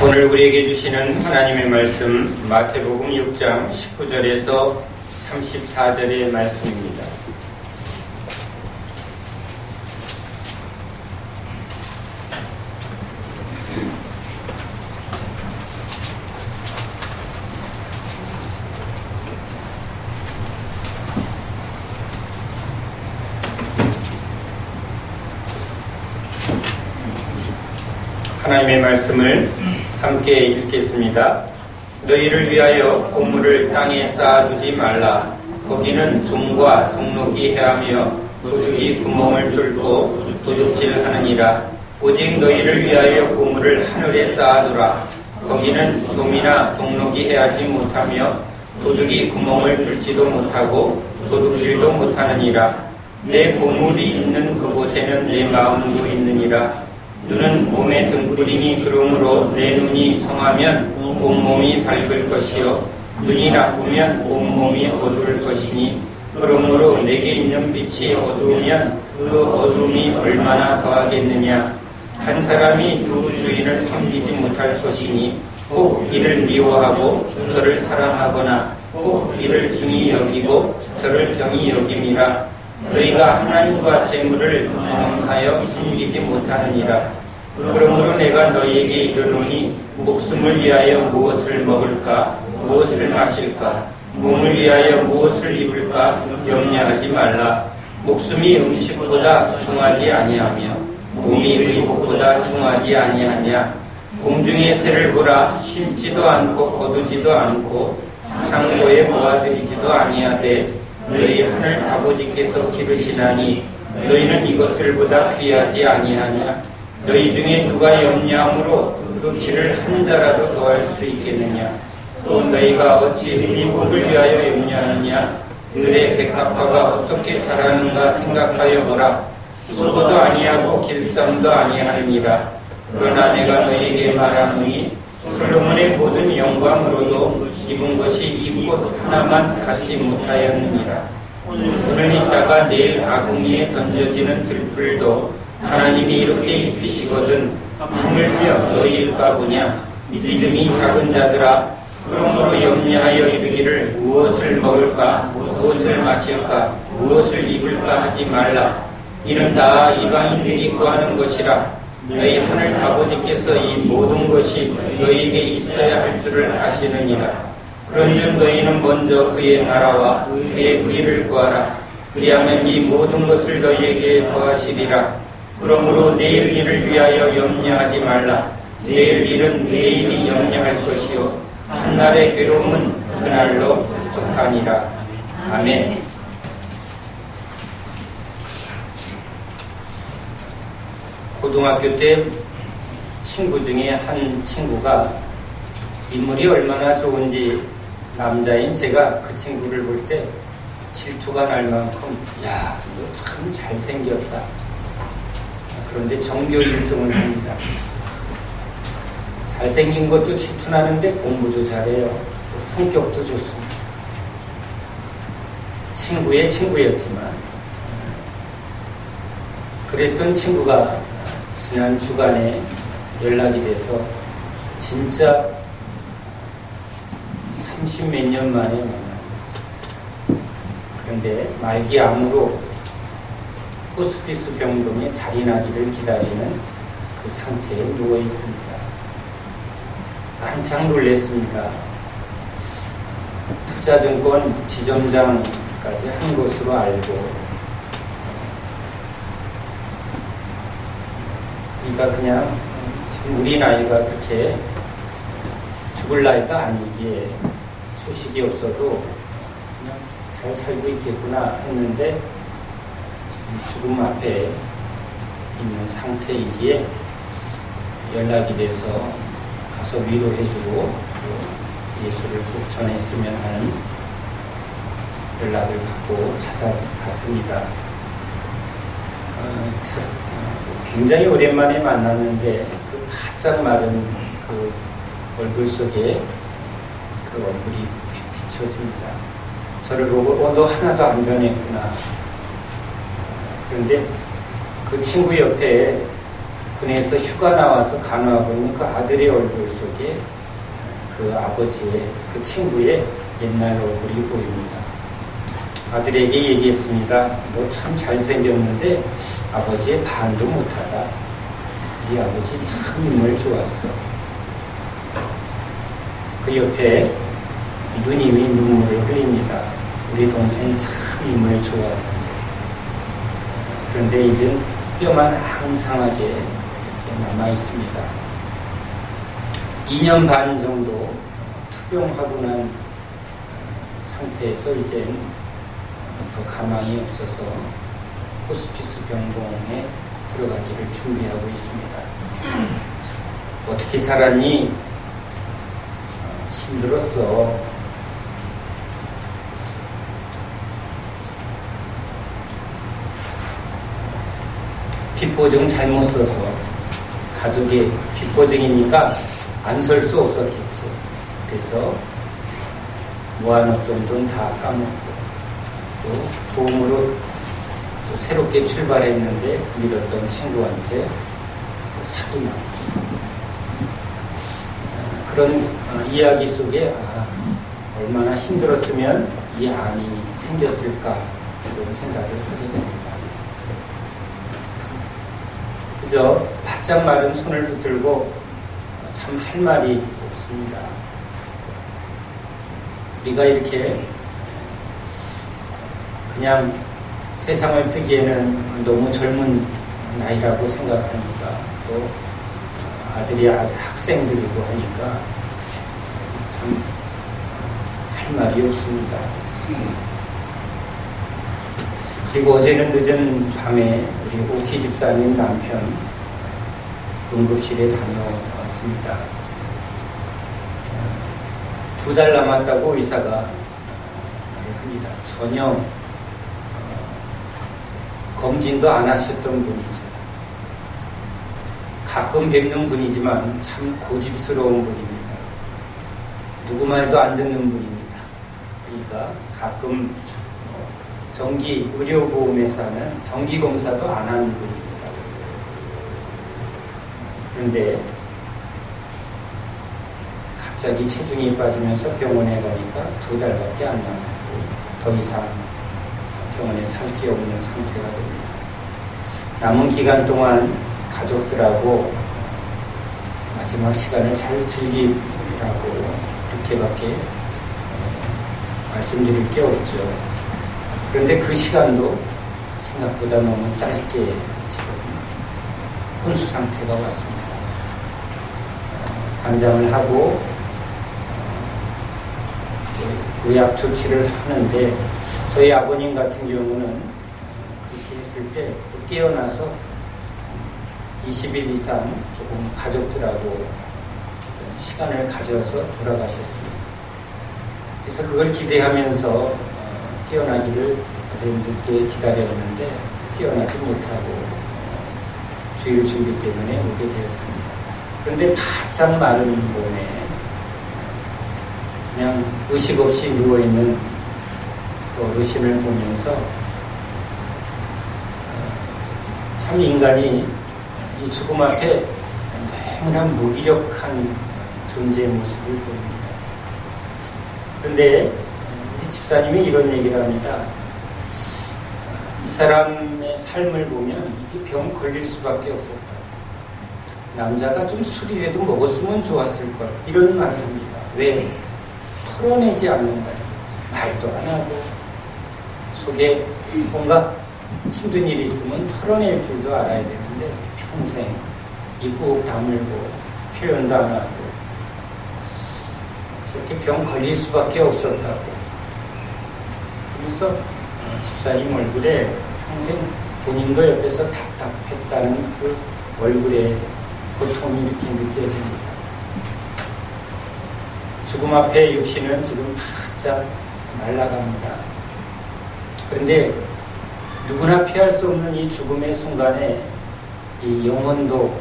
오늘 우리에게 주시는 하나님의 말씀 마태복음 6장 19절에서 34절의 말씀입니다. 하나님의 말씀을 함께 읽겠습니다. 너희를 위하여 고물을 땅에 쌓아두지 말라. 거기는 좀과 동록이 해하며 도둑이 구멍을 뚫고 도둑질하느니라. 오직 너희를 위하여 고물을 하늘에 쌓아두라. 거기는 좀이나 동록이 해하지 못하며 도둑이 구멍을 뚫지도 못하고 도둑질도 못하느니라. 내 고물이 있는 그곳에는 내 마음도 있느니라. 눈은 몸의 등불이니 그러므로 내 눈이 성하면 온몸이 밝을 것이요 눈이 나쁘면 온몸이 어두울 것이니 그러므로 내게 있는 빛이 어두우면 그 어둠이 얼마나 더하겠느냐. 한 사람이 두 주인을 섬기지 못할 것이니 혹 이를 미워하고 저를 사랑하거나 혹 이를 중히 여기고 저를 경히 여김이라. 너희가 하나님과 재물을 경험하여 섬기지 못하느니라. 그러므로 내가 너희에게 이르노니 목숨을 위하여 무엇을 먹을까 무엇을 마실까 몸을 위하여 무엇을 입을까 염려하지 말라. 목숨이 음식보다 중하지 아니하며 몸이 의복보다 중하지 아니하냐. 공중의 새를 보라. 심지도 않고 거두지도 않고 창고에 모아들이지도 아니하되 너희 하늘 아버지께서 기르시나니 너희는 이것들보다 귀하지 아니하냐. 너희 중에 누가 염려함으로 그 길을 한 자라도 더할 수 있겠느냐. 또 너희가 어찌 의복을 위하여 염려하느냐. 들의 백합화가 어떻게 자라는가 생각하여 보라. 수고도 아니하고 길쌈도 아니하느니라. 그러나 내가 너희에게 말하노니 솔로몬의 모든 영광으로도 입은 것이 이 꽃 하나만 갖지 못하였느니라. 오늘 있다가 내일 아궁이에 던져지는 들불도 하나님이 이렇게 입히시거든 하물며 너희일까 보냐. 믿음이 작은 자들아, 그러므로 염려하여 이르기를 무엇을 먹을까 무엇을 마실까 무엇을 입을까 하지 말라. 이는 다 이방인들이 구하는 것이라. 너희 하늘 아버지께서 이 모든 것이 너희에게 있어야 할 줄을 아시느니라. 그런즉 너희는 먼저 그의 나라와 그의 의를 구하라. 그리하면 이 모든 것을 너희에게 더하시리라. 그러므로 내일 일을 위하여 염려하지 말라. 내일 일은 내일이 염려할 것이요 한날의 괴로움은 그날로 족하니라. 아멘. 고등학교 때 친구 중에 한 친구가 인물이 얼마나 좋은지 남자인 제가 그 친구를 볼 때 질투가 날 만큼 야, 너 참 잘생겼다. 그런데 전교 1등을 합니다. 잘생긴 것도 질투나는데 공부도 잘해요. 또 성격도 좋습니다. 친구의 친구였지만 그랬던 친구가 지난 주간에 연락이 돼서 진짜 30몇 년 만에 만난 거죠. 그런데 말기암으로 호스피스 병동에 자리나기를 기다리는 그 상태에 누워 있습니다. 깜짝 놀랐습니다. 투자증권 지점장까지 한 것으로 알고, 그러니까 그냥 지금 우리 나이가 그렇게 죽을 나이가 아니기에 소식이 없어도 그냥 잘 살고 있겠구나 했는데 죽음 앞에 있는 상태이기에 연락이 돼서 가서 위로해주고 예수를 꼭 전했으면 하는 연락을 받고 찾아갔습니다. 굉장히 오랜만에 만났는데 그 바짝 마른 그 얼굴 속에 그 얼굴이 비춰집니다. 저를 보고 너 하나도 안 변했구나. 그런데 그 친구 옆에 군에서 휴가 나와서 간호하고 있는 그 아들의 얼굴 속에 그 아버지의 그 친구의 옛날 얼굴이 보입니다. 아들에게 얘기했습니다. 너 참 잘생겼는데 아버지의 반도 못하다. 네 아버지 참 인물 좋았어. 그 옆에 누님이 눈물을 흘립니다. 우리 동생 참 인물 좋아하는데. 그런데 이제 뼈만 항상하게 이렇게 남아 있습니다. 2년 반 정도 투병하고 난 상태에서 이제 더 가망이 없어서 호스피스 병동에 들어가기를 준비하고 있습니다. 어떻게 살았니? 힘들었어. 빚보증 잘못 써서 가족이 빚보증이니까 안 설 수 없었겠지. 그래서 모아놓던 돈 다 까먹고 또 도움으로 또 새롭게 출발했는데 믿었던 친구한테 또 사기만. 그런 이야기 속에 얼마나 힘들었으면 이 암이 생겼을까 이런 생각을 하게 됩니다. 그저 바짝 마른 손을 붙들고 참 할 말이 없습니다. 우리가 이렇게 그냥 세상을 뜨기에는 너무 젊은 나이라고 생각합니다. 또 아들이 아직 학생들이고 하니까 참 할 말이 없습니다. 그리고 어제는 늦은 밤에 우리 오키 집사님 남편 응급실에 다녀왔습니다. 2달 남았다고 의사가 말을 합니다. 전혀 검진도 안 하셨던 분이죠. 가끔 뵙는 분이지만 참 고집스러운 분입니다. 누구 말도 안 듣는 분입니다. 그러니까 가끔 정기 의료보험회사는 정기검사도 안 하는 분입니다. 그런데 갑자기 체중이 빠지면서 병원에 가니까 2달밖에 안 남았고 더 이상 병원에 살 게 없는 상태가 됩니다. 남은 기간 동안 가족들하고 마지막 시간을 잘 즐기라고 그렇게밖에 말씀드릴 게 없죠. 그런데 그 시간도 생각보다 너무 짧게 지금 혼수 상태가 왔습니다. 관장을 하고 의학 조치를 하는데 저희 아버님 같은 경우는 그렇게 했을 때 깨어나서 20일 이상 조금 가족들하고 시간을 가져서 돌아가셨습니다. 그래서 그걸 기대하면서 깨어나기를 아주 늦게 기다렸는데 깨어나지 못하고 주일 준비 때문에 오게 되었습니다. 그런데 바짝 마른 몸에 그냥 의식 없이 누워있는 그 어르신을 보면서 참 인간이 이 죽음 앞에 너무나 무기력한 존재의 모습을 보입니다. 그런데 우리 집사님이 이런 얘기를 합니다. 이 사람의 삶을 보면 이게 병 걸릴 수밖에 없었다. 남자가 좀 술이라도 먹었으면 좋았을 걸. 이런 말을 합니다. 왜? 털어내지 않는다. 말도 안 하고 속에 뭔가 힘든 일이 있으면 털어낼 줄도 알아야 되는데 평생 입 꾹 다물고 표현도 안 하고 저렇게 병 걸릴 수밖에 없었다고. 그래서 집사님 얼굴에 평생 본인도 옆에서 답답했다는 그 얼굴에 고통이 이렇게 느껴집니다. 죽음 앞에 육신은 지금 바짝 말라갑니다. 그런데 누구나 피할 수 없는 이 죽음의 순간에 이 영혼도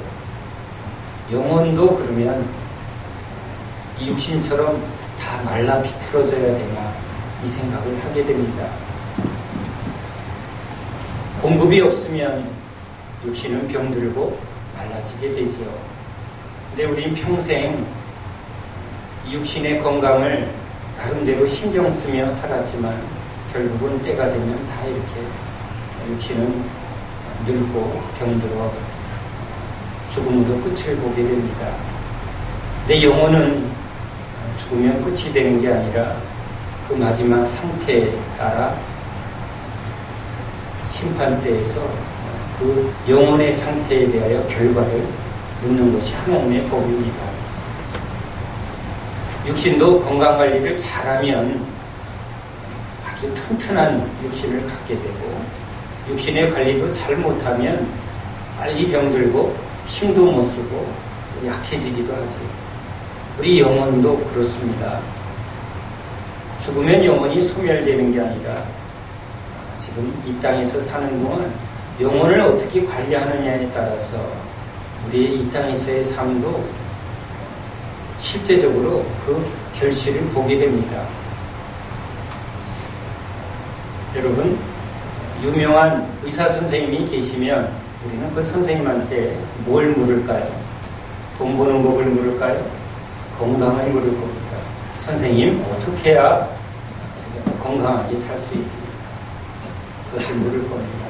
그러면 이 육신처럼 다 말라 비틀어져야 되나 이 생각을 하게 됩니다. 공급이 없으면 육신은 병들고 말라 나아지게 되지요. 근데 우린 평생 육신의 건강을 나름대로 신경 쓰며 살았지만 결국은 때가 되면 다 이렇게 육신은 늙고 병들어 죽음으로 끝을 보게 됩니다. 내 영혼은 죽으면 끝이 되는 게 아니라 그 마지막 상태에 따라 심판대에서 그 영혼의 상태에 대하여 결과를 묻는 것이 하나님의 법입니다. 육신도 건강관리를 잘하면 아주 튼튼한 육신을 갖게 되고, 육신의 관리도 잘 못하면 빨리 병들고 힘도 못 쓰고 약해지기도 하죠. 우리 영혼도 그렇습니다. 죽으면 영혼이 소멸되는 게 아니라 지금 이 땅에서 사는 동안 영혼을 어떻게 관리하느냐에 따라서 우리의 이 땅에서의 삶도 실제적으로 그 결실을 보게 됩니다. 여러분, 유명한 의사 선생님이 계시면 우리는 그 선생님한테 뭘 물을까요? 돈 버는 법을 물을까요? 건강을 물을 겁니까? 선생님, 어떻게 해야 건강하게 살 수 있습니까? 그것을 물을 겁니다.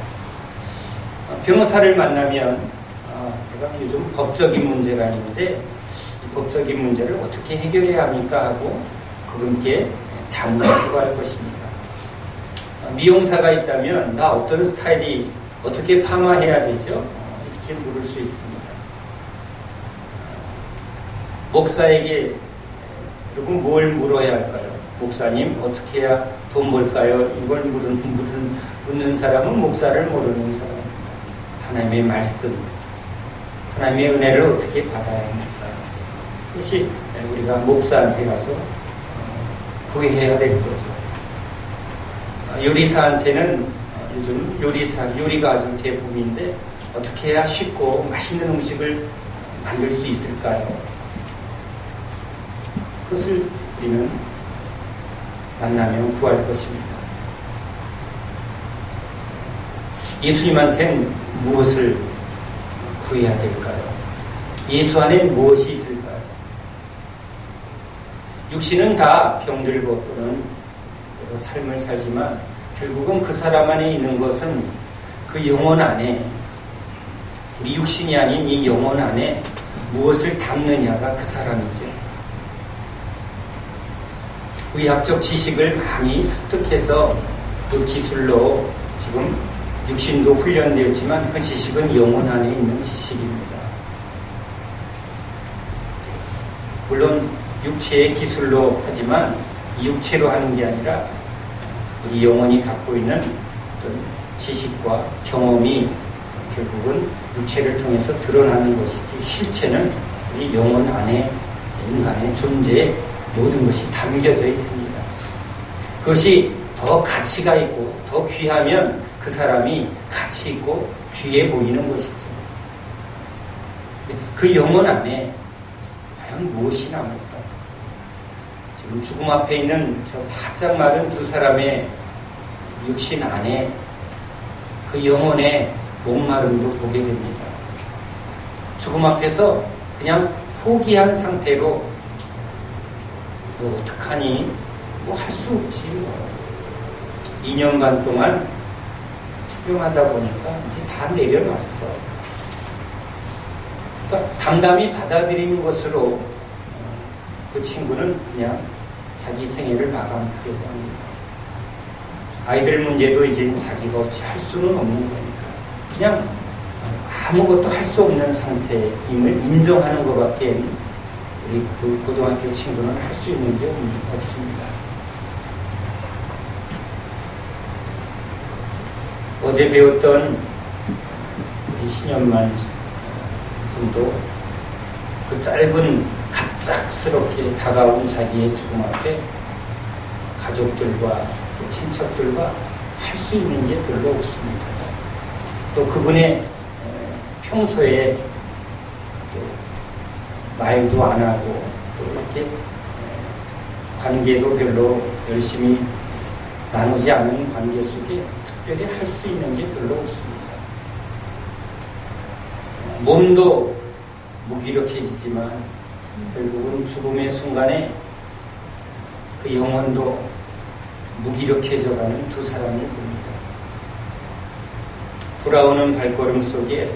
변호사를 만나면 내가 요즘 법적인 문제가 있는데 이 법적인 문제를 어떻게 해결해야 합니까? 하고 그분께 장담을 구할 것입니다. 미용사가 있다면 나 어떤 스타일이 어떻게 파마해야 되죠? 이렇게 물을 수 있습니다. 목사에게 여러분 뭘 물어야 할까요? 목사님 어떻게 해야 돈 벌까요? 이걸 묻는 사람은 목사를 모르는 사람입니다. 하나님의 말씀, 하나님의 은혜를 어떻게 받아야 합니까? 그것이 우리가 목사한테 가서 구해야 될 거죠. 요리사한테는 요즘 요리가 아주 대부분인데 어떻게 해야 쉽고 맛있는 음식을 만들 수 있을까요? 그것을 우리는 만나면 구할 것입니다. 예수님한테는 무엇을 구해야 될까요? 예수 안에 무엇이 있을까요? 육신은 다 병들고 또는 여러 삶을 살지만 결국은 그 사람 안에 있는 것은 그 영혼 안에, 우리 육신이 아닌 이 영혼 안에 무엇을 담느냐가 그 사람이죠. 의학적 지식을 많이 습득해서 그 기술로 지금 육신도 훈련되었지만 그 지식은 영혼 안에 있는 지식입니다. 물론 육체의 기술로 하지만 이 육체로 하는 게 아니라 우리 영혼이 갖고 있는 어떤 지식과 경험이 결국은 육체를 통해서 드러나는 것이지, 실체는 우리 영혼 안에 인간의 존재에 모든 것이 담겨져 있습니다. 그것이 더 가치가 있고 더 귀하면 그 사람이 가치 있고 귀해 보이는 것이죠. 그 영혼 안에 과연 무엇이 남을까? 지금 죽음 앞에 있는 저 바짝 마른 두 사람의 육신 안에 그 영혼의 목마름도 보게 됩니다. 죽음 앞에서 그냥 포기한 상태로 뭐 어떡하니? 뭐 할 수 없지. 2년 반 동안 투병하다 보니까 이제 다 내려놨어. 그러니까 담담히 받아들이는 것으로 그 친구는 그냥 자기 생애를 마감하려고 합니다. 아이들 문제도 이제 자기가 어찌 할 수는 없는 거니까 그냥 아무것도 할 수 없는 상태임을 인정하는 것밖에 우리 그 고등학교 친구는 할 수 있는 게 없습니다. 어제 배웠던 우리 신현만 분도 그 짧은 갑작스럽게 다가온 자기의 죽음 앞에 가족들과 또 친척들과 할 수 있는 게 별로 없습니다. 또 그분의 평소에 또 말도 안 하고 또 이렇게 관계도 별로 열심히 나누지 않은 관계 속에 특별히 할 수 있는 게 별로 없습니다. 몸도 무기력해지지만 결국은 죽음의 순간에 그 영혼도 무기력해져가는 두 사람을 봅니다. 돌아오는 발걸음 속에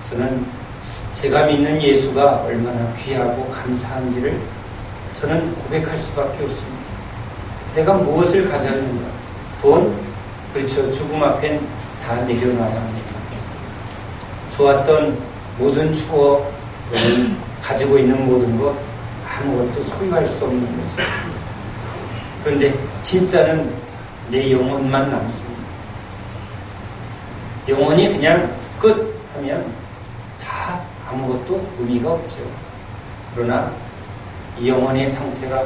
저는 제가 믿는 예수가 얼마나 귀하고 감사한지를 저는 고백할 수밖에 없습니다. 내가 무엇을 가졌는가? 돈? 그렇죠. 죽음 앞엔 다 내려놔야 합니다. 좋았던 모든 추억, 가지고 있는 모든 것 아무것도 소유할 수 없는 거죠. 그런데 진짜는 내 영혼만 남습니다. 영혼이 그냥 끝 하면 다 아무것도 의미가 없죠. 그러나 이 영혼의 상태가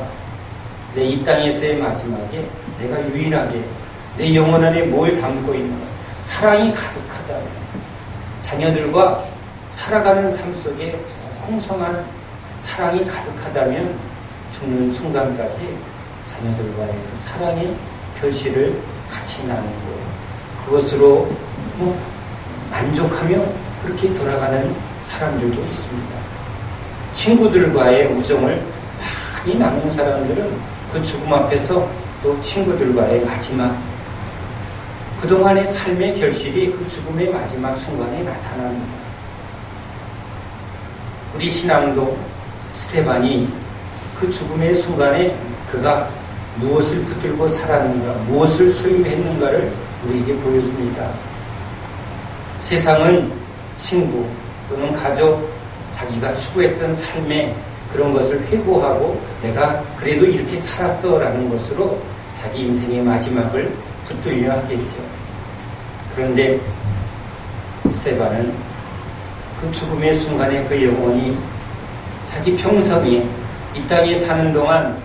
내 이 땅에서의 마지막에 내가 유일하게 내 영혼 안에 뭘 담고 있는가? 사랑이 가득하다. 자녀들과 살아가는 삶 속에 풍성한 사랑이 가득하다면 죽는 순간까지 자녀들과의 그 사랑의 결실을 같이 나누고 그것으로 만족하며 그렇게 돌아가는 사람들도 있습니다. 친구들과의 우정을 많이 나눈 사람들은 그 죽음 앞에서 또 친구들과의 마지막 그동안의 삶의 결실이 그 죽음의 마지막 순간에 나타납니다. 우리 신앙도 스데반이 그 죽음의 순간에 그가 무엇을 붙들고 살았는가, 무엇을 소유했는가를 우리에게 보여줍니다. 세상은 친구 또는 가족, 자기가 추구했던 삶의 그런 것을 회고하고 내가 그래도 이렇게 살았어 라는 것으로 자기 인생의 마지막을 붙들려 하겠죠. 그런데 스데반은 그 죽음의 순간에 그 영혼이 자기 평생에 이 땅에 사는 동안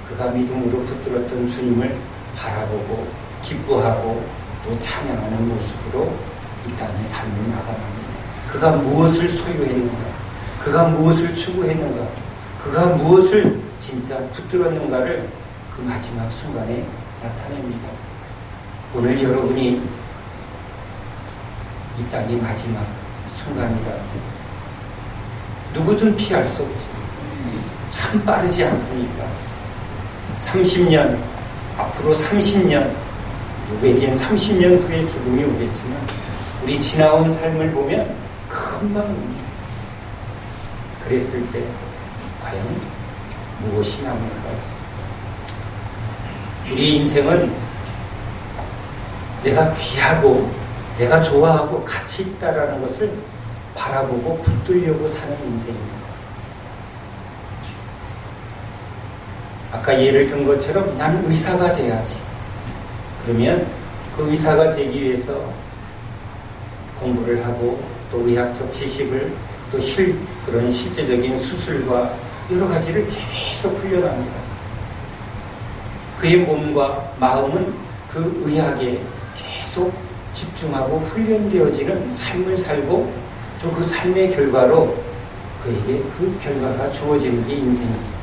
그가 믿음으로 붙들었던 주님을 바라보고 기뻐하고 또 찬양하는 모습으로 이 땅의 삶을 나아갑니다. 그가 무엇을 소유했는가? 그가 무엇을 추구했는가? 그가 무엇을 진짜 붙들었는가를 그 마지막 순간에 나타냅니다. 오늘 여러분이 이 땅의 마지막 순간이다. 누구든 피할 수 없지. 참 빠르지 않습니까? 30년, 앞으로 30년, 누구에겐 30년 후에 죽음이 오겠지만 우리 지나온 삶을 보면 금방 옵니다. 그랬을 때 과연 무엇이 남을까요? 우리 인생은 내가 귀하고 내가 좋아하고 가치 있다라는 것을 바라보고 붙들려고 사는 인생입니다. 아까 예를 든 것처럼 나는 의사가 돼야지. 그러면 그 의사가 되기 위해서 공부를 하고 또 의학적 지식을 또 그런 실제적인 수술과 여러 가지를 계속 훈련합니다. 그의 몸과 마음은 그 의학에 계속 집중하고 훈련되어지는 삶을 살고 또 그 삶의 결과로 그에게 그 결과가 주어지는 게 인생이죠.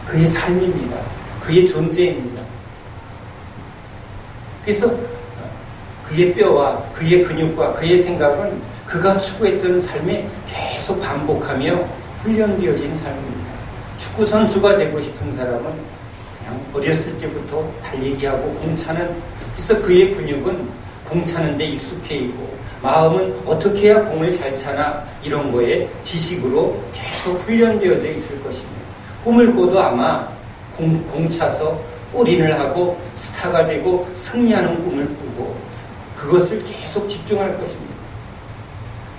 그의 삶입니다. 그의 존재입니다. 그래서 그의 뼈와 그의 근육과 그의 생각은 그가 추구했던 삶에 계속 반복하며 훈련되어진 삶입니다. 축구 선수가 되고 싶은 사람은 그냥 어렸을 때부터 달리기하고 공차는, 그래서 그의 근육은 공차는 데 익숙해 있고 마음은 어떻게 해야 공을 잘 차나 이런 거에 지식으로 계속 훈련되어져 있을 것입니다. 꿈을 꿔도 아마 공차서 올인을 하고 스타가 되고 승리하는 꿈을 꾸고 그것을 계속 집중할 것입니다.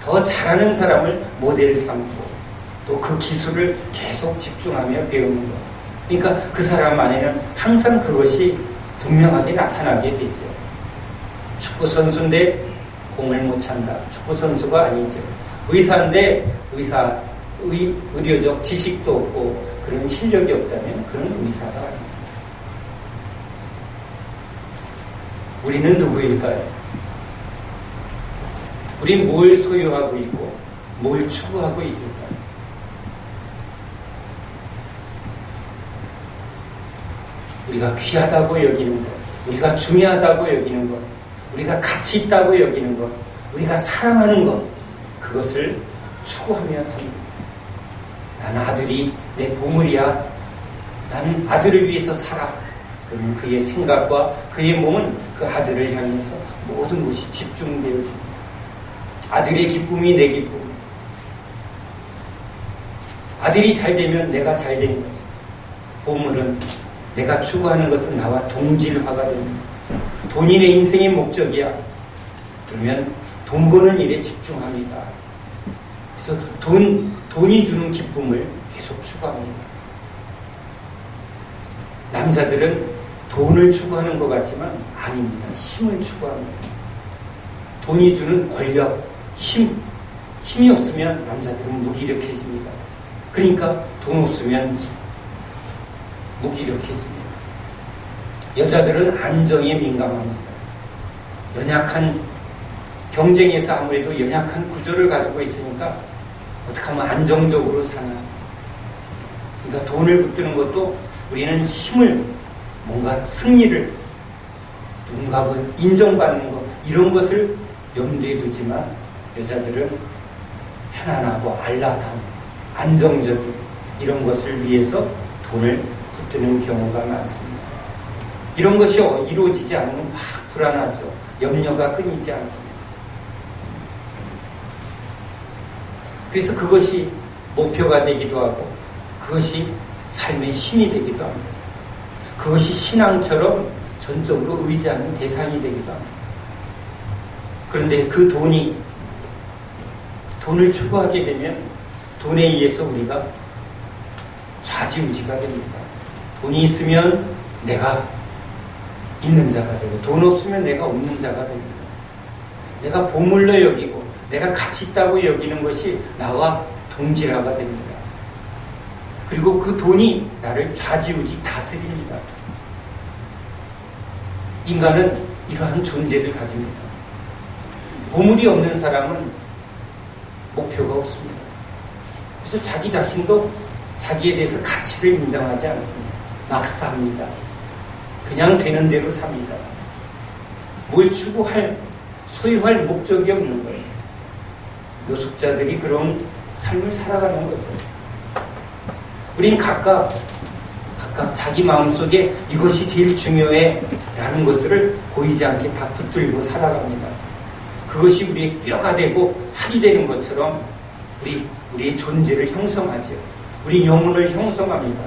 더 잘하는 사람을 모델 삼고 또 그 기술을 계속 집중하며 배우는 것. 그러니까 그 사람 안에는 항상 그것이 분명하게 나타나게 되죠. 축구 선수인데 공을 못 찬다. 축구 선수가 아니죠. 의사인데 의료적 지식도 없고 그런 실력이 없다면 그런 의사가 아닙니다. 우리는 누구일까요? 우린 뭘 소유하고 있고 뭘 추구하고 있을까요? 우리가 귀하다고 여기는 것, 우리가 중요하다고 여기는 것, 우리가 가치 있다고 여기는 것, 우리가 사랑하는 것, 그것을 추구하며 삽니다. 나는 아들이 내 보물이야. 나는 아들을 위해서 살아. 그러면 그의 생각과 그의 몸은 그 아들을 향해서 모든 것이 집중되어집니다. 아들의 기쁨이 내 기쁨. 아들이 잘 되면 내가 잘 되는 거죠. 보물은 내가 추구하는 것은 나와 동질화가 됩니다. 돈이 내 인생의 목적이야. 그러면 돈 버는 일에 집중합니다. 그래서 돈이 주는 기쁨을 계속 추구합니다. 남자들은 돈을 추구하는 것 같지만 아닙니다. 힘을 추구합니다. 돈이 주는 권력, 힘이 없으면 남자들은 무기력해집니다. 그러니까 돈 없으면 무기력해집니다. 여자들은 안정에 민감합니다. 연약한 경쟁에서 아무래도 연약한 구조를 가지고 있으니까 어떻게 하면 안정적으로 사나. 그러니까 돈을 붙드는 것도 우리는 힘을, 뭔가 승리를, 누군가 인정받는 것, 이런 것을 염두에 두지만 여자들은 편안하고 안락함, 안정적인 이런 것을 위해서 돈을 붙드는 경우가 많습니다. 이런 것이 이루어지지 않으면 막 불안하죠. 염려가 끊이지 않습니다. 그래서 그것이 목표가 되기도 하고 그것이 삶의 힘이 되기도 합니다. 그것이 신앙처럼 전적으로 의지하는 대상이 되기도 합니다. 그런데 그 돈을 추구하게 되면 돈에 의해서 우리가 좌지우지가 됩니다. 돈이 있으면 내가 있는 자가 되고 돈 없으면 내가 없는 자가 됩니다. 내가 보물로 여기고 내가 가치 있다고 여기는 것이 나와 동질화가 됩니다. 그리고 그 돈이 나를 좌지우지 다스립니다. 인간은 이러한 존재를 가집니다. 보물이 없는 사람은 목표가 없습니다. 그래서 자기 자신도 자기에 대해서 가치를 인정하지 않습니다. 막 삽니다. 그냥 되는 대로 삽니다. 뭘 추구할, 소유할 목적이 없는 거예요. 노숙자들이 그런 삶을 살아가는 거죠. 우린 각각 자기 마음속에 이것이 제일 중요해 라는 것들을 보이지 않게 다 붙들고 살아갑니다. 그것이 우리의 뼈가 되고 살이 되는 것처럼 우리의 존재를 형성하죠. 우리 영혼을 형성합니다.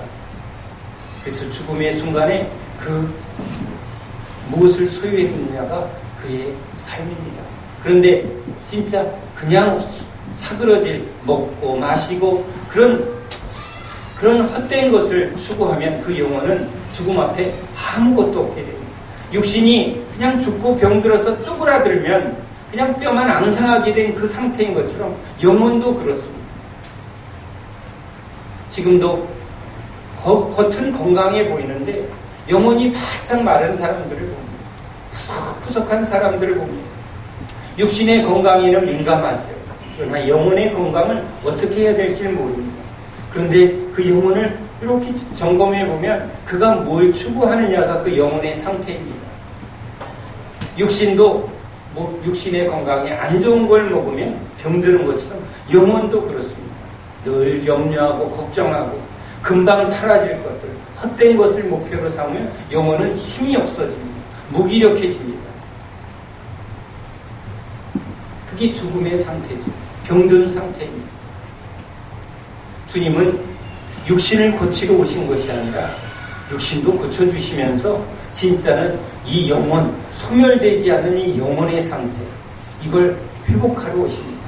그래서 죽음의 순간에 그 무엇을 소유했느냐가 그의 삶입니다. 그런데 진짜 그냥 사그러질, 먹고 마시고 그런 헛된 것을 추구하면 그 영혼은 죽음 앞에 아무것도 없게 됩니다. 육신이 그냥 죽고 병들어서 쪼그라들면 그냥 뼈만 앙상하게 된 그 상태인 것처럼 영혼도 그렇습니다. 지금도 겉은 건강해 보이는데 영혼이 바짝 마른 사람들을 봅니다. 푸석푸석한 사람들을 봅니다. 육신의 건강에는 민감하죠. 그러나 영혼의 건강을 어떻게 해야 될지는 모릅니다. 그런데 그 영혼을 이렇게 점검해 보면 그가 뭘 추구하느냐가 그 영혼의 상태입니다. 육신의 건강에 안 좋은 걸 먹으면 병드는 것처럼 영혼도 그렇습니다. 늘 염려하고 걱정하고 금방 사라질 것들, 헛된 것을 목표로 삼으면 영혼은 힘이 없어집니다. 무기력해집니다. 그게 죽음의 상태죠. 병든 상태입니다. 주님은 육신을 고치러 오신 것이 아니라 육신도 고쳐주시면서 진짜는 이 영혼, 소멸되지 않은 이 영혼의 상태, 이걸 회복하러 오십니다.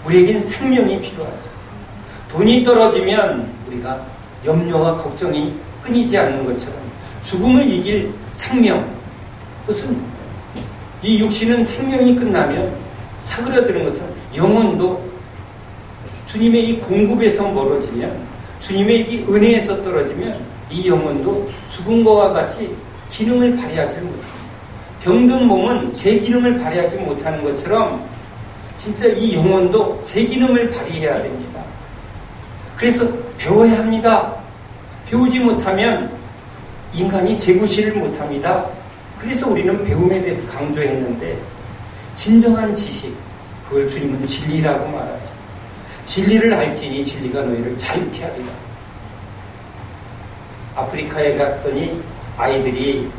우리에겐 생명이 필요하죠. 돈이 떨어지면 우리가 염려와 걱정이 끊이지 않는 것처럼 죽음을 이길 생명, 그것은 이 육신은 생명이 끝나면 사그라드는 것은 영혼도 주님의 이 공급에서 멀어지면, 주님의 이 은혜에서 떨어지면 이 영혼도 죽은 것과 같이 기능을 발휘하지 못합니다. 병든 몸은 제 기능을 발휘하지 못하는 것처럼 진짜 이 영혼도 제 기능을 발휘해야 됩니다. 그래서 배워야 합니다. 배우지 못하면 인간이 재구실을 못합니다. 그래서 우리는 배움에 대해서 강조했는데 진정한 지식, 그걸 주님은 진리라고 말하죠. 진리를 알지니 진리가 너희를 자유케 하리라. 아프리카에 갔더니 아이들이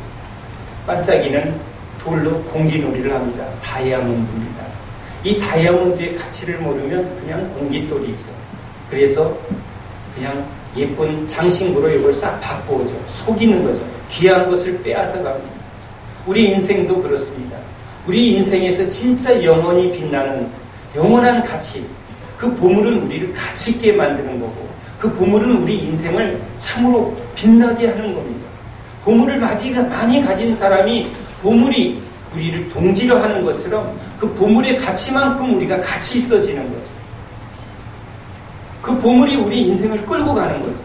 반짝이는 돌로 공기놀이를 합니다. 다이아몬드입니다. 이 다이아몬드의 가치를 모르면 그냥 공깃돌이죠. 그래서 그냥 예쁜 장신구로 이걸 싹 바꿔오죠. 속이는 거죠. 귀한 것을 빼앗아 갑니다. 우리 인생도 그렇습니다. 우리 인생에서 진짜 영원히 빛나는 영원한 가치, 그 보물은 우리를 가치 있게 만드는 거고, 그 보물은 우리 인생을 참으로 빛나게 하는 겁니다. 보물을 많이 가진 사람이 보물이 우리를 동지로 하는 것처럼 그 보물의 가치만큼 우리가 가치 있어지는 거죠. 그 보물이 우리 인생을 끌고 가는 거죠.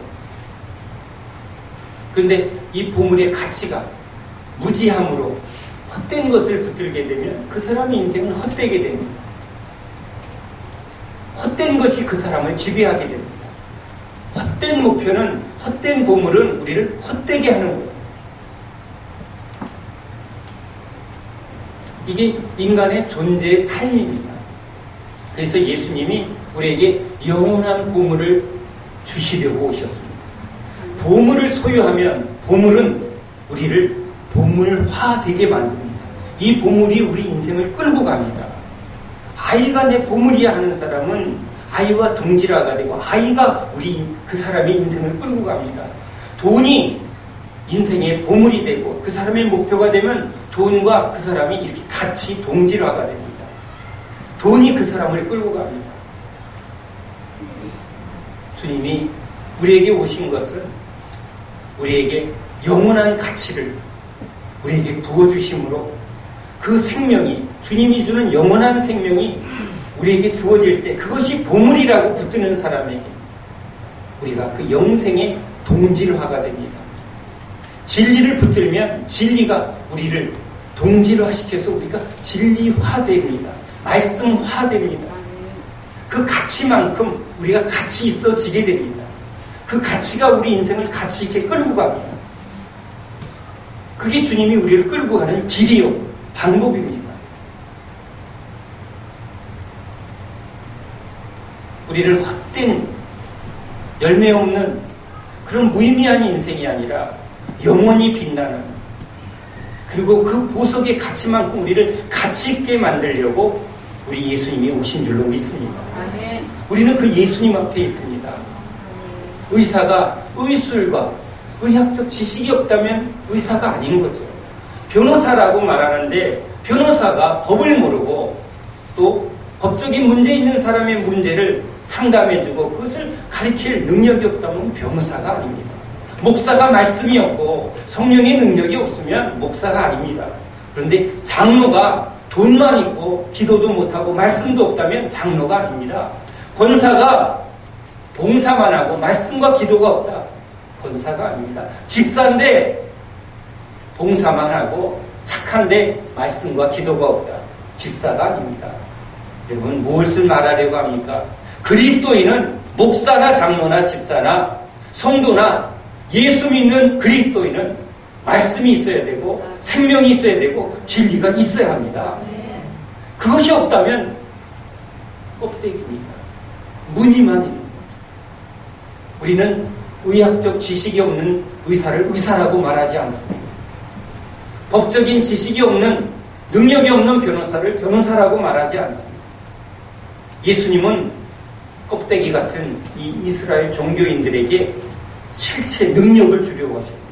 그런데 이 보물의 가치가 무지함으로 헛된 것을 붙들게 되면 그 사람의 인생은 헛되게 됩니다. 헛된 것이 그 사람을 지배하게 됩니다. 헛된 목표는, 헛된 보물은 우리를 헛되게 하는 거예요. 이게 인간의 존재의 삶입니다. 그래서 예수님이 우리에게 영원한 보물을 주시려고 오셨습니다. 보물을 소유하면 보물은 우리를 보물화되게 만듭니다. 이 보물이 우리 인생을 끌고 갑니다. 아이가 내 보물이야 하는 사람은 아이와 동질화가 되고 아이가 그 사람의 인생을 끌고 갑니다. 돈이 인생의 보물이 되고 그 사람의 목표가 되면 돈과 그 사람이 이렇게 같이 동질화가 됩니다. 돈이 그 사람을 끌고 갑니다. 주님이 우리에게 오신 것은 우리에게 영원한 가치를 우리에게 부어주심으로 그 생명이, 주님이 주는 영원한 생명이 우리에게 주어질 때 그것이 보물이라고 붙드는 사람에게 우리가 그 영생의 동질화가 됩니다. 진리를 붙들면 진리가 우리를 동질화시켜서 우리가 진리화됩니다. 말씀화됩니다. 그 가치만큼 우리가 가치 있어지게 됩니다. 그 가치가 우리 인생을 가치 있게 끌고 갑니다. 그게 주님이 우리를 끌고 가는 길이요, 방법입니다. 우리를 헛된 열매 없는 그런 무의미한 인생이 아니라 영원히 빛나는, 그리고 그 보석의 가치만큼 우리를 가치 있게 만들려고 우리 예수님이 오신 줄로 믿습니다. 우리는 그 예수님 앞에 있습니다. 의사가 의술과 의학적 지식이 없다면 의사가 아닌 거죠. 변호사라고 말하는데 변호사가 법을 모르고 또 법적인 문제 있는 사람의 문제를 상담해주고 그것을 가르칠 능력이 없다면 변호사가 아닙니다. 목사가 말씀이 없고 성령의 능력이 없으면 목사가 아닙니다. 그런데 장로가 돈만 있고 기도도 못하고 말씀도 없다면 장로가 아닙니다. 권사가 봉사만 하고 말씀과 기도가 없다, 권사가 아닙니다. 집사인데 봉사만 하고 착한데 말씀과 기도가 없다, 집사가 아닙니다. 여러분, 무엇을 말하려고 합니까? 그리스도인은 목사나 장로나 집사나 성도나 예수 믿는 그리스도인은 말씀이 있어야 되고 생명이 있어야 되고 진리가 있어야 합니다. 그것이 없다면 껍데기입니다. 무늬만 있는 거죠. 우리는 의학적 지식이 없는 의사를 의사라고 말하지 않습니다. 법적인 지식이 없는, 능력이 없는 변호사를 변호사라고 말하지 않습니다. 예수님은 껍데기 같은 이 이스라엘 종교인들에게 실체, 능력을 주려고 하십니다.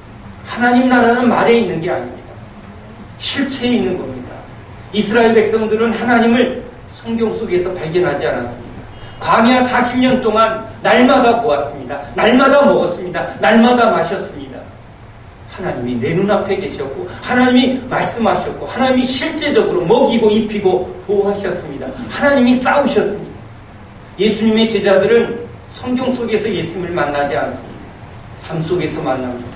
하나님 나라는 말에 있는 게 아닙니다. 실체에 있는 겁니다. 이스라엘 백성들은 하나님을 성경 속에서 발견하지 않았습니다. 광야 40년 동안 날마다 보았습니다. 날마다 먹었습니다. 날마다 마셨습니다. 하나님이 내 눈앞에 계셨고 하나님이 말씀하셨고 하나님이 실제적으로 먹이고 입히고 보호하셨습니다. 하나님이 싸우셨습니다. 예수님의 제자들은 성경 속에서 예수님을 만나지 않습니다. 삶 속에서 만납니다.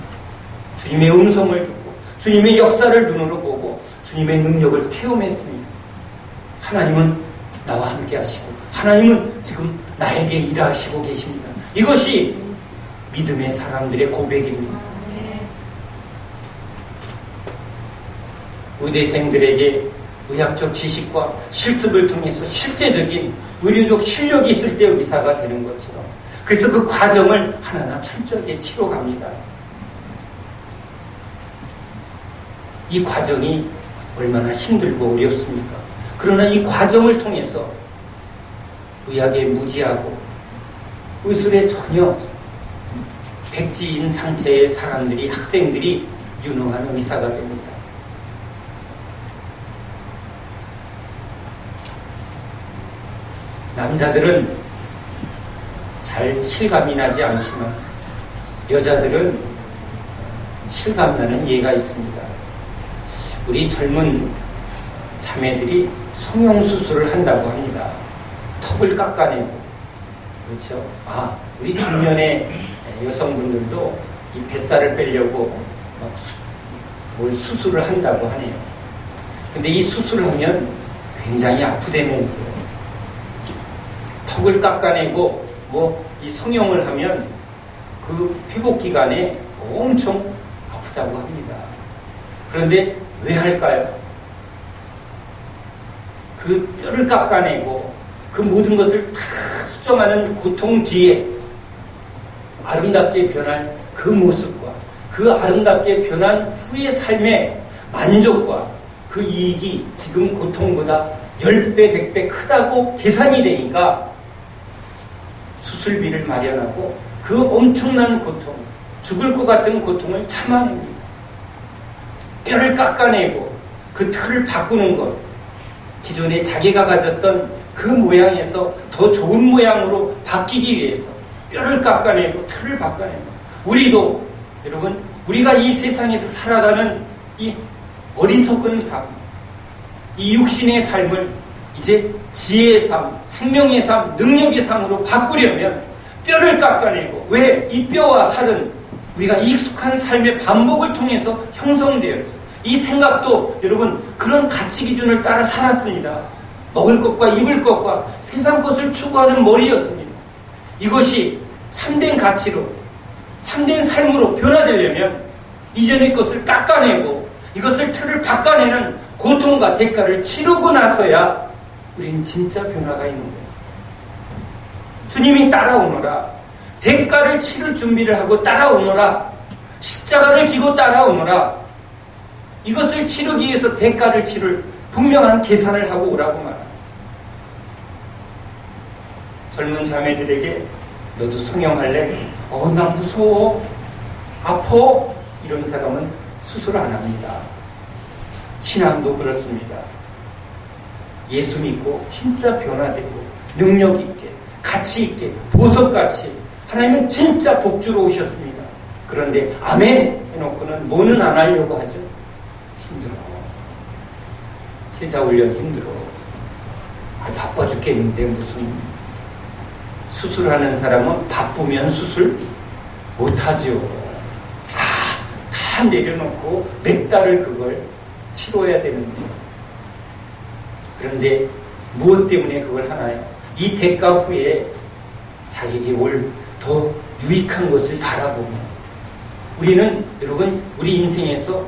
주님의 음성을 듣고 주님의 역사를 눈으로 보고 주님의 능력을 체험했습니다. 하나님은 나와 함께 하시고 하나님은 지금 나에게 일하시고 계십니다. 이것이 믿음의 사람들의 고백입니다. 의대생들에게 의학적 지식과 실습을 통해서 실제적인 의료적 실력이 있을 때 의사가 되는 것처럼, 그래서 그 과정을 하나하나 철저하게 치러갑니다. 이 과정이 얼마나 힘들고 어렵습니까? 그러나 이 과정을 통해서 의학에 무지하고 의술에 전혀 백지인 상태의 사람들이, 학생들이 유능한 의사가 됩니다. 남자들은 잘 실감이 나지 않지만 여자들은 실감나는 예가 있습니다. 우리 젊은 자매들이 성형수술을 한다고 합니다. 턱을 깎아내고, 그렇죠? 우리 중년의 여성분들도 이 뱃살을 빼려고 뭘 수술을 한다고 하네요. 근데 이 수술을 하면 굉장히 아프다면서요. 턱을 깎아내고 이 성형을 하면 그 회복 기간에 엄청 아프다고 합니다. 그런데 왜 할까요? 그 뼈를 깎아내고 그 모든 것을 다 수정하는 고통 뒤에 아름답게 변할 그 모습과 그 아름답게 변한 후의 삶의 만족과 그 이익이 지금 고통보다 10배, 100배 크다고 계산이 되니까 수술비를 마련하고 그 엄청난 고통, 죽을 것 같은 고통을 참아냅니다. 뼈를 깎아내고 그 틀을 바꾸는 것, 기존에 자기가 가졌던 그 모양에서 더 좋은 모양으로 바뀌기 위해서 뼈를 깎아내고 틀을 바꿔내고, 우리도 여러분, 우리가 이 세상에서 살아가는 이 어리석은 삶, 이 육신의 삶을 이제 지혜의 삶, 생명의 삶, 능력의 삶으로 바꾸려면 뼈를 깎아내고, 왜? 이 뼈와 살은 우리가 익숙한 삶의 반복을 통해서 형성되었죠. 이 생각도 여러분 그런 가치 기준을 따라 살았습니다. 먹을 것과 입을 것과 세상 것을 추구하는 머리였습니다. 이것이 참된 가치로, 참된 삶으로 변화되려면 이전의 것을 깎아내고 이것을 틀을 바꿔내는 고통과 대가를 치르고 나서야 우리는 진짜 변화가 있는 거예요. 주님이 따라오너라, 대가를 치를 준비를 하고 따라오너라, 십자가를 지고 따라오너라, 이것을 치르기 위해서 대가를 치를 분명한 계산을 하고 오라고 말합니다. 젊은 자매들에게 너도 성형할래? 나 무서워, 아파, 이런 사람은 수술 안 합니다. 신앙도 그렇습니다. 예수 믿고 진짜 변화되고 능력 있게, 가치 있게, 보석같이 하나님은 진짜 복주로 오셨습니다. 그런데 아멘 해놓고는 뭐는 안 하려고 하죠. 힘들어. 제자 훈련 힘들어. 바빠 죽겠는데 무슨. 수술하는 사람은 바쁘면 수술 못하죠. 다 내려놓고 몇 달을 그걸 치러야 되는데. 그런데 무엇 때문에 그걸 하나요? 이 대가 후에 자기에게 올 더 유익한 것을 바라보면, 우리는 여러분 우리 인생에서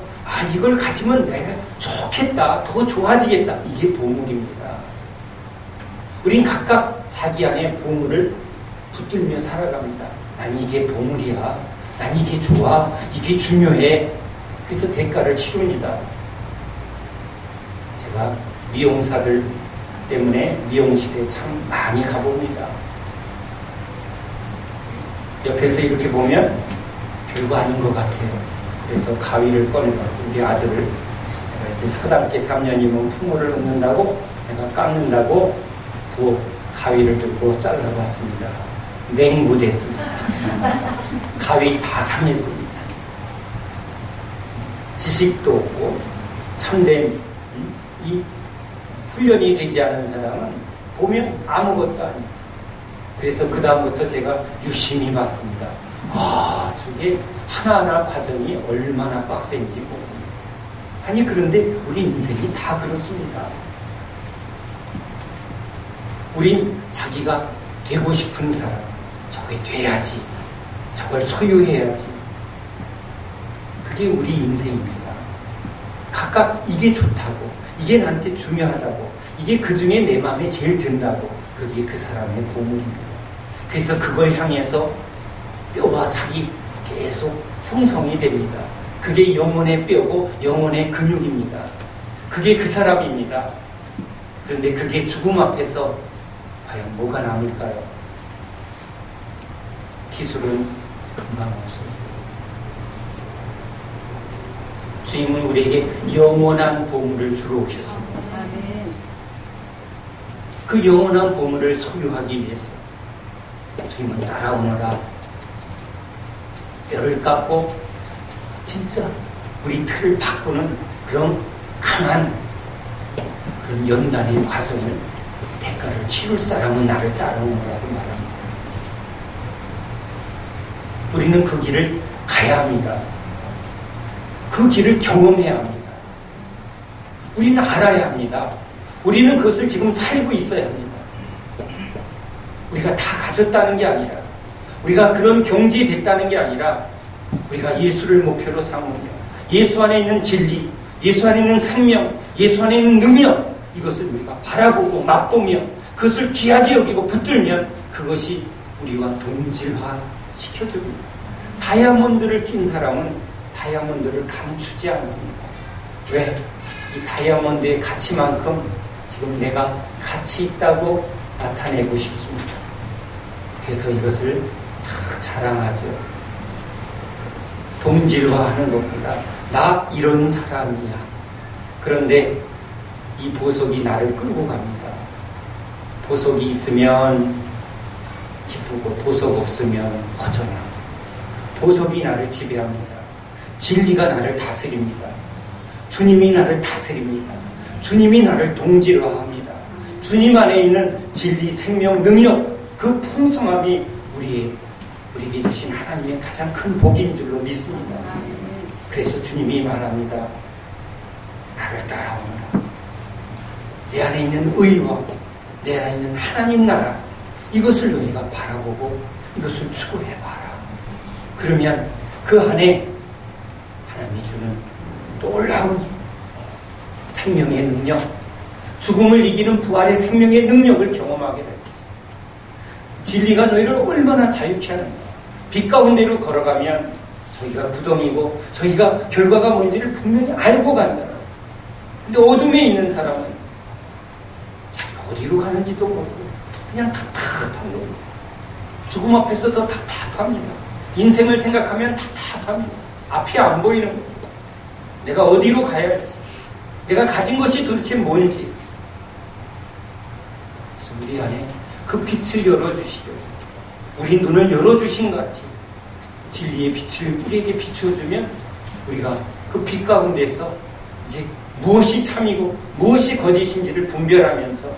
이걸 가지면 내가 좋겠다, 더 좋아지겠다, 이게 보물입니다. 우린 각각 자기 안에 보물을 붙들며 살아갑니다. 난 이게 보물이야, 난 이게 좋아, 이게 중요해. 그래서 대가를 치릅니다. 제가 미용사들 때문에 미용실에 참 많이 가봅니다. 옆에서 이렇게 보면 별거 아닌 것 같아요. 그래서 가위를 꺼내갖고 우리 아들을 이제 서당계 3년이면 풍물을 얻는다고, 내가 깎는다고 부엌 가위를 들고 잘라봤습니다. 맹무됐습니다. 가위 다 상했습니다. 지식도 없고 참된 이 훈련이 되지 않은 사람은 보면 아무것도 아니죠. 그래서 그 다음부터 제가 유심히 봤습니다. 저게 하나하나 과정이 얼마나 빡센지 보고. 아니 그런데 우리 인생이 다 그렇습니다. 우린 자기가 되고 싶은 사람, 저게 돼야지, 저걸 소유해야지, 그게 우리 인생입니다. 각각 이게 좋다고, 이게 나한테 중요하다고, 이게 그 중에 내 마음에 제일 든다고, 그게 그 사람의 보물입니다. 그래서 그걸 향해서 뼈와 살이 계속 형성이 됩니다. 그게 영혼의 뼈고 영혼의 근육입니다. 그게 그 사람입니다. 그런데 그게 죽음 앞에서 과연 뭐가 남을까요? 기술은 금방 없습니다. 주님은 우리에게 영원한 보물을 주러 오셨습니다. 그 영원한 보물을 소유하기 위해서 주님은 따라오너라 뼈를 깎고 진짜 우리 틀을 바꾸는 그런 강한 그런 연단의 과정을 대가를 치룰 사람은 나를 따라오너라고 말합니다. 우리는 그 길을 가야 합니다. 그 길을 경험해야 합니다. 우리는 알아야 합니다. 우리는 그것을 지금 살고 있어야 합니다. 우리가 다 가졌다는 게 아니라, 우리가 그런 경지에 됐다는 게 아니라, 우리가 예수를 목표로 삼으며 예수 안에 있는 진리, 예수 안에 있는 생명, 예수 안에 있는 능력, 이것을 우리가 바라보고 맛보며 그것을 귀하게 여기고 붙들면 그것이 우리와 동질화 시켜줍니다. 다이아몬드를 낀 사람은 다이아몬드를 감추지 않습니다. 왜? 이 다이아몬드의 가치만큼 지금 내가 가치 있다고 나타내고 싶습니다. 그래서 이것을 자랑하죠. 동질화하는 것보다 나 이런 사람이야. 그런데 이 보석이 나를 끌고 갑니다. 보석이 있으면 기쁘고 보석 없으면 허전하고, 보석이 나를 지배합니다. 진리가 나를 다스립니다. 주님이 나를 다스립니다. 주님이 나를 동질화합니다. 주님 안에 있는 진리, 생명, 능력, 그 풍성함이 우리에게 주신 하나님의 가장 큰 복인 줄로 믿습니다. 그래서 주님이 말합니다. 나를 따라오너라. 내 안에 있는 의와 내 안에 있는 하나님 나라, 이것을 너희가 바라보고 이것을 추구해봐라. 그러면 그 안에 하나님이 주는 놀라운 생명의 능력, 죽음을 이기는 부활의 생명의 능력을 경험하게 됩니다. 진리가 너희를 얼마나 자유케 하는지, 빛 가운데로 걸어가면 저희가 구덩이고 저희가 결과가 뭔지를 분명히 알고 간다는. 근데 어둠에 있는 사람은 자기가 어디로 가는지도 모르고 그냥 답답한 거예요. 죽음 앞에서도 답답합니다. 인생을 생각하면 답답합니다. 앞이 안 보이는 거예요. 내가 어디로 가야 할지, 내가 가진 것이 도대체 뭔지. 그래서 우리 안에 그 빛을 열어주시고 우리 눈을 열어주신 것 같이 진리의 빛을 우리에게 비춰주면 우리가 그 빛 가운데서 이제 무엇이 참이고 무엇이 거짓인지를 분별하면서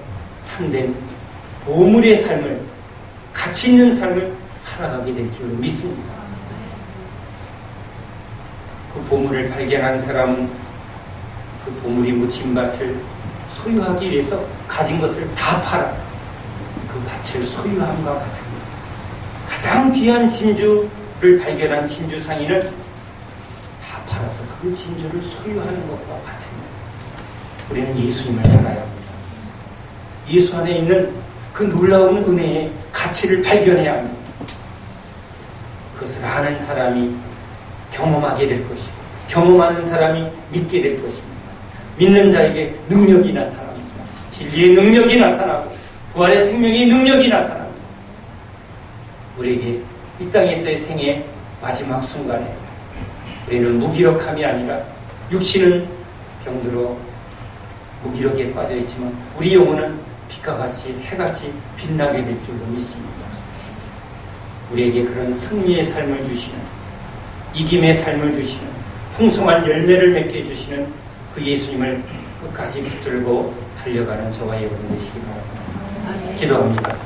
참된 보물의 삶을, 가치 있는 삶을 살아가게 될 줄로 믿습니다. 그 보물을 발견한 사람은 그 보물이 묻힌 밭을 소유하기 위해서 가진 것을 다 팔아 그 밭을 소유함과 같은, 가장 귀한 진주를 발견한 진주 상인은 다 팔아서 그 진주를 소유하는 것과 같은, 우리는 예수님을 알아야 합니다. 예수 안에 있는 그 놀라운 은혜의 가치를 발견해야 합니다. 그것을 아는 사람이 경험하게 될 것이고, 경험하는 사람이 믿게 될 것입니다. 믿는 자에게 능력이 나타납니다. 진리의 능력이 나타나고 부활의 생명의 능력이 나타납니다. 우리에게 이 땅에서의 생애의 마지막 순간에 우리는 무기력함이 아니라, 육신은 병들어 무기력에 빠져있지만 우리 영혼은 빛과 같이 해같이 빛나게 될 줄로 믿습니다. 우리에게 그런 승리의 삶을 주시는, 이김의 삶을 주시는, 풍성한 열매를 맺게 해주시는 그 예수님을 끝까지 붙들고 달려가는 저와 여러분 되시기 바랍니다. 기도합니다.